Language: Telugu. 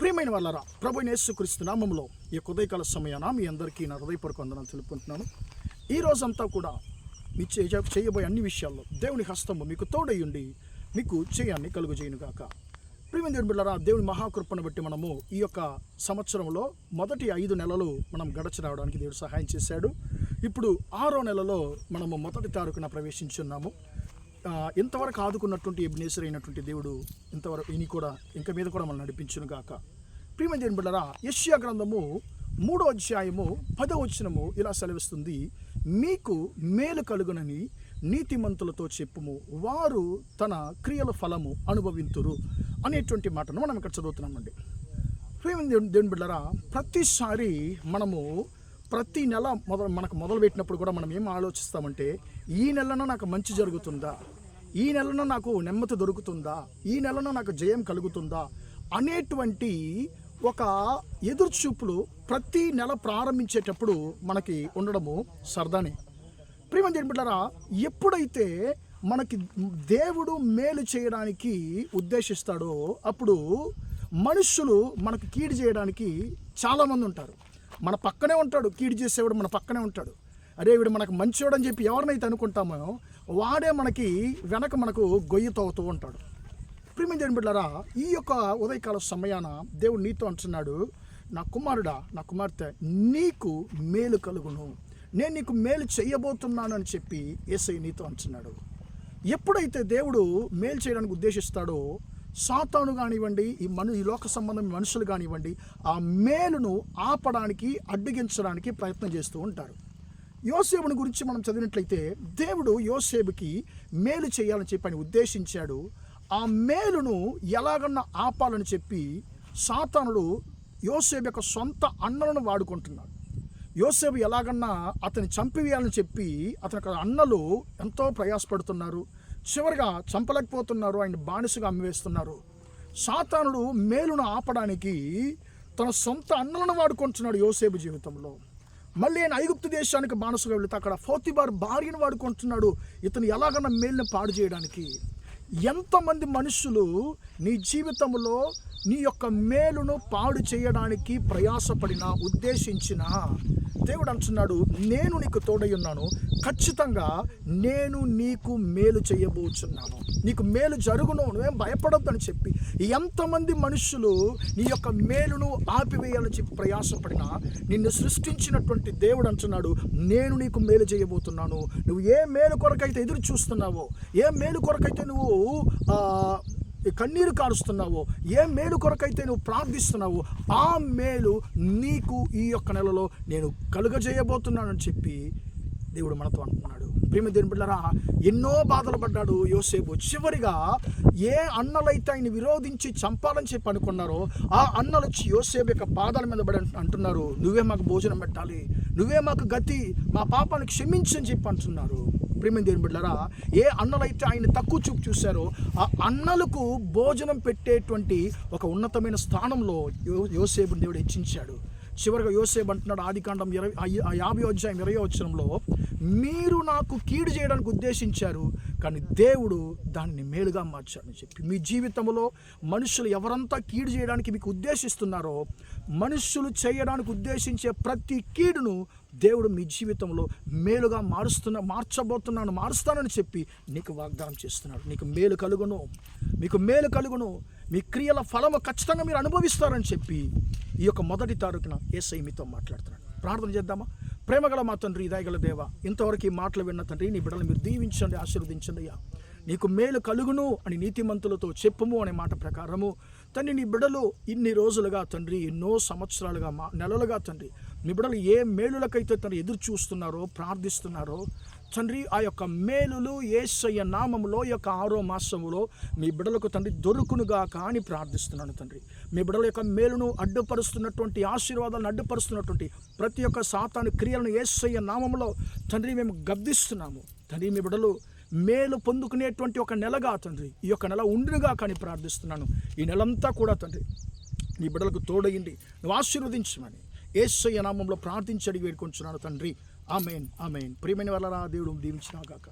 ప్రియమైన వాళ్ళరా, ప్రభువైన యేసుక్రీస్తు నామములో ఈ ఉదయకాల సమయాన మీ అందరికీ నా హృదయపూర్వక వందనాలు తెలుపుకుంటున్నాను. ఈ రోజంతా కూడా మీ చేయబోయే అన్ని విషయాల్లో దేవుని హస్తము మీకు తోడయ్యుండి మీకు జయాన్ని కలుగజేయునుగాక. ప్రియమైన దేవుని బిడ్డలారా, దేవుని మహాకృపను బట్టి మనము ఈ యొక్క సంవత్సరంలో మొదటి 5 నెలలు మనం గడచి రావడానికి దేవుడు సహాయం చేశాడు. ఇప్పుడు 6వ నెలలో మనము మొదటి తారీఖున ప్రవేశించున్నాము. ఇంతవరకు ఆదుకున్నటువంటి ఎబినేసర్ అయినటువంటి దేవుడు ఇంతవరకు ఇంకా మీద కూడా మనం నడిపించును గాక. ప్రియమైన దేవుని బిడ్డలారా, యెషయా గ్రంథము 3వ అధ్యాయము 10వ వచనము ఇలా సెలవిస్తుంది, మీకు మేలు కలుగునని నీతిమంతులతో చెప్పుము, వారు తన క్రియల ఫలము అనుభవింతురు అనేటువంటి మాటను మనం ఇక్కడ చదువుతున్నామండి. ప్రియమైన దేవుని బిడ్డలారా, ప్రతిసారి మనము ప్రతి నెల మనకు మొదలుపెట్టినప్పుడు కూడా మనం ఏం ఆలోచిస్తామంటే, ఈ నెలన నాకు మంచి జరుగుతుందా, ఈ నెలన నాకు నెమ్మది దొరుకుతుందా, ఈ నెలన నాకు జయం కలుగుతుందా అనేటువంటి ఒక ఎదురుచూపులు ప్రతి నెల ప్రారంభించేటప్పుడు మనకి ఉండడము సరదానే. ప్రియమైన దేవుని బిడ్డలారా, ఎప్పుడైతే మనకి దేవుడు మేలు చేయడానికి ఉద్దేశిస్తాడో అప్పుడు మనుషులు మనకు కీడు చేయడానికి చాలామంది ఉంటారు. మన పక్కనే ఉంటాడు, కీడు చేసేవాడు మన పక్కనే ఉంటాడు. అరే వీడు మనకు మంచివాడు అని చెప్పి ఎవరినైతే అనుకుంటామో వాడే మనకు గొయ్యి తవ్వుతూ ఉంటాడు. ప్రియమైన దేవుని బిడ్డలారా, ఈ యొక్క ఉదయకాల సమయాన దేవుడు నీతో అంటున్నాడు, నా కుమారుడా, నా కుమార్తె, నీకు మేలు కలుగును, నేను నీకు మేలు చేయబోతున్నాను అని చెప్పి యేసయ్య నీతో అంటున్నాడు. ఎప్పుడైతే దేవుడు మేలు చేయడానికి ఉద్దేశిస్తాడో సాతాను కానివ్వండి, ఈ లోక సంబంధం మనుషులు కానివ్వండి, ఆ మేలును ఆపడానికి అడ్డగించడానికి ప్రయత్నం చేస్తూ ఉంటారు. యోసేపుని గురించి మనం చదివినట్లయితే దేవుడు యోసేపుకి మేలు చేయాలని చెప్పి ఆయన ఉద్దేశించాడు. ఆ మేలును ఎలాగన్నా ఆపాలని చెప్పి సాతానుడు యోసేపు యొక్క సొంత అన్నలను వాడుకుంటున్నాడు. యోసేపు ఎలాగన్నా అతన్ని చంపివేయాలని చెప్పి అతని అన్నలు ఎంతో ప్రయాసపడుతున్నారు. చివరిగా చంపలేకపోతున్నారు, ఆయన బానిసగా అమ్మివేస్తున్నారు. సాతానుడు మేలును ఆపడానికి తన సొంత అన్నలను వాడుకుంటున్నాడు యోసేపు జీవితంలో. మళ్ళీ ఆయన ఐగుప్తు దేశానికి బానిసగా వెళితే అక్కడ పోతీఫర్ భార్యను వాడుకుంటున్నాడు ఇతను ఎలాగన్నా మేలుని పాడు చేయడానికి. ఎంతమంది మనుషులు నీ జీవితంలో నీ యొక్క మేలును పాడు చేయడానికి ప్రయాసపడినా ఉద్దేశించినా దేవుడు అంటున్నాడు, నేను నీకు తోడై ఉన్నాను, ఖచ్చితంగా నేను నీకు మేలు చేయబోచున్నాను, నీకు మేలు జరుగును, నువ్వేం భయపడొద్దని చెప్పి ఎంతమంది మనుషులు నీ యొక్క మేలును ఆపివేయాలని చెప్పి ప్రయాసపడినా నిన్ను సృష్టించినటువంటి దేవుడు అంటున్నాడు, నేను నీకు మేలు చేయబోతున్నాను. నువ్వు ఏ మేలు కొరకైతే ఎదురు చూస్తున్నావో, ఏ మేలు కొరకైతే నువ్వు కన్నీరు కారుస్తున్నావో, ఏ మేలు కొరకైతే నువ్వు ప్రార్థిస్తున్నావో ఆ మేలు నీకు ఈ యొక్క నెలలో నేను కలుగజేయబోతున్నానని చెప్పి దేవుడు మనతో అంటున్నాడు. ప్రియమైన దేవుని బిడ్డలారా, ఎన్నో బాధలు పడ్డాడు యోసేపు. చివరిగా ఏ అన్నలైతే ఆయన విరోధించి చంపాలని చెప్పి అనుకున్నారో ఆ అన్నలు వచ్చి యోసేపు యొక్క పాదాల మీద పడి అంటున్నారు, నువ్వే మాకు భోజనం పెట్టాలి, నువ్వే మాకు గతి, మా పాపాన్ని క్షమించని చెప్పి అంటున్నారు. ప్రియమైన దేవుని బిడ్డలారా, ఏ అన్నలైతే ఆయన తక్కువ చూపు చూశారో ఆ అన్నలకు భోజనం పెట్టేటువంటి ఒక ఉన్నతమైన స్థానంలో యోసేపుని దేవుడు హెచ్చించాడు. చివరిగా యోసేపు అంటున్నాడు, ఆదికాండం 50వ అధ్యాయం 20వ వచనంలో, మీరు నాకు కీడు చేయడానికి ఉద్దేశించారు కానీ దేవుడు దానిని మేలుగా మార్చాడని చెప్పి మీ జీవితంలో మనుషులు ఎవరంతా కీడు చేయడానికి మీకు ఉద్దేశిస్తున్నారో మనుషులు చేయడానికి ఉద్దేశించే ప్రతి కీడును దేవుడు మీ జీవితంలో మేలుగా మారుస్తానని చెప్పి నీకు వాగ్దానం చేస్తున్నాడు. నీకు మేలు కలుగును, మీకు మేలు కలుగును, మీ క్రియల ఫలము ఖచ్చితంగా మీరు అనుభవిస్తారని చెప్పి ఈ యొక్క మొదటి తారీఖున యేసయ్య మీతో మాట్లాడుతున్నాడు. ప్రార్థన చేద్దామా? ప్రేమగల మా తండ్రి, దయగల దేవ, ఇంతవరకు ఈ మాటలు విన్న తండ్రి, నీ బిడ్డలు మీరు దీవించండి, ఆశీర్వదించండి అయ్యా. నీకు మేలు కలుగును అని నీతిమంతులతో చెప్పుము అనే మాట ప్రకారము తండ్రి, నీ బిడ్డలు ఇన్ని రోజులుగా తండ్రి, ఎన్నో సంవత్సరాలుగా నెలలుగా తండ్రి, మీ బిడ్డలు ఏ మేలులకైతే తండ్రి ఎదురు చూస్తున్నారో ప్రార్థిస్తున్నారో తండ్రి, ఆ యొక్క మేలులు యేసయ్య నామములో ఈ యొక్క 6వ మాసములో మీ బిడ్డలకు తండ్రి దొరుకునుగా అని ప్రార్థిస్తున్నాను తండ్రి. మీ బిడ్డల యొక్క మేలును అడ్డుపరుస్తున్నటువంటి ఆశీర్వాదాలను అడ్డుపరుస్తున్నటువంటి ప్రతి ఒక్క సాతాను క్రియలను యేసయ్య నామములో తండ్రి మేము గద్దిస్తున్నాము తండ్రి. మీ బిడ్డలు మేలు పొందుకునేటువంటి ఒక నెలగా తండ్రి ఈ యొక్క నెల ఉండునుగా కానీ ప్రార్థిస్తున్నాను. ఈ నెలంతా కూడా తండ్రి నీ బిడ్డలకు తోడయింది, నువ్వు ఆశీర్వదించమని యేసయ్య నామంలో ప్రార్థించి అడిగి వేడుకొంచున్నాను తండ్రి. ఆమేన్, ఆమేన్. ప్రియమైన వాళ్ళరా, దేవుడు దీవించును గాక.